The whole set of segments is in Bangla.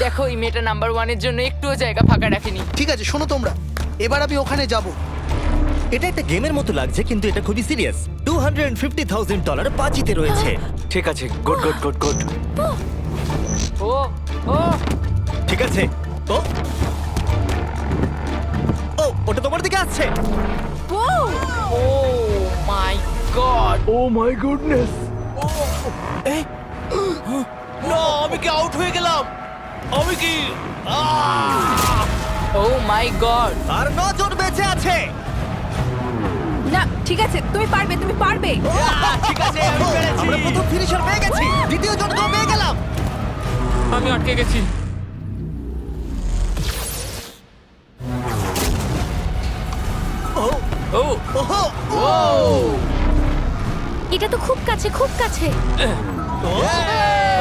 দেখো এই মেয়েটা নাম্বার 1 এর জন্য একটুও জায়গা ফাঁকা রাখেনি। ঠিক আছে, শোনো তোমরা, এবার আমি ওখানে যাব। এটা একটা গেমের মতো লাগছে কিন্তু এটা খুবই সিরিয়াস। $250,000 বাজিতে রয়েছে। ঠিক আছে, গুড গুড গুড গুড। ও ও ঠিক আছে। ও ও ওটা তোমার দিকে আসছে। Oh my god. Oh my goodness. না, আমি কি আউট হয়ে গেলাম? আমি কি? ও মাই গড। আর 9 জন বেঁচে আছে। না ঠিক আছে, তুমি পারবে, তুমি পারবে। ঠিক আছে, আমি পেরেছি। আমরা প্রথম ফিনিশার পেয়ে গেছি, দ্বিতীয় জনকেও পেয়ে গেলাম। আমি আটকে গেছি। ও ও ওহো এটা তো খুব কাছে, খুব কাছে।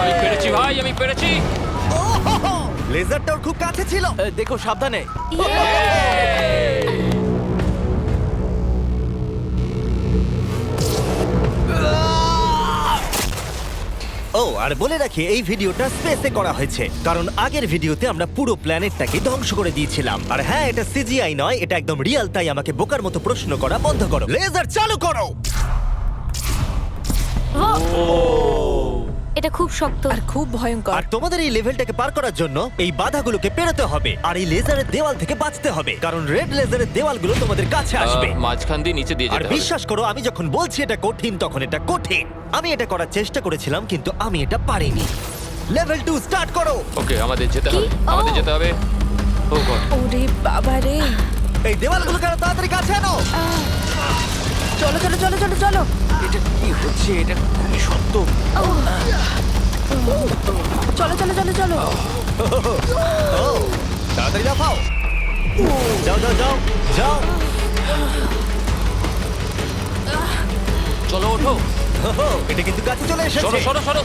আমি পেরেছি ভাই, আমি পেরেছি। লেজারটাও খুব কাছে ছিল। দেখো সাবধানে। ও আর বলে রাখি, এই ভিডিওটা স্পেসে করা হয়েছে কারণ আগের ভিডিওতে আমরা পুরো প্ল্যানেটটাকে ধ্বংস করে দিয়েছিলাম। আর হ্যাঁ, এটা সিজিআই নয়, এটা একদম রিয়েল। তাই আমাকে বোকার মতো প্রশ্ন করা বন্ধ করো। লেজার চালু করো। এটা খুব শক্ত। আর খুব ভয়ঙ্কর। আর তোমাদের এই লেভেলটাকে পার করার জন্য এই বাধাগুলোকে পেরোতে হবে আর এই লেজারের দেওয়াল থেকে বাঁচতে হবে, কারণ রেড লেজারের দেওয়ালগুলো তোমাদের কাছে আসবে। মাঝখান দিয়ে নিচে দিয়ে আর যেতে হবে। বিশ্বাস করো, আমি যখন বলছি এটা কঠিন তখন এটা কঠিন। আমি এটা করার চেষ্টা করেছিলাম কিন্তু আমি এটা পারিনি। লেভেল 2 স্টার্ট করো। ওকে, আমাদের যেতে হবে, কি? আমাদের ও। যেতে হবে। ও গড। ওরে বাবা রে। এই দেওয়ালগুলো কেন তাড়াতাড়ি কাছে আনো। চলো চলো চলো চলো চলো। এটা কি হচ্ছে? এটা খুবই শক্ত। চলো চলো চলো চলো। ও, তাড়াতাড়ি লাফাও। যাও যাও যাও যাও। চলো ওঠো। ওহো, এটা কিন্তু কাছে চলে সরো এসেছে। সরো সরো।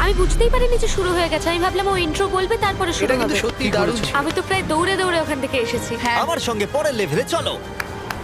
আমি বুঝতেই পারিনি যে শুরু হয়ে গেছে। আমি ভাবলাম ও ইন্ট্রো বলবে তারপরে শুরু এটা কিন্তু হবে। সত্যি দারুণ ছিল। আমি তো প্রায় দৌড়ে দৌড়ে ওখান থেকে এসেছি। হ্যাঁ আমার সঙ্গে পরের লেভেলে চলো।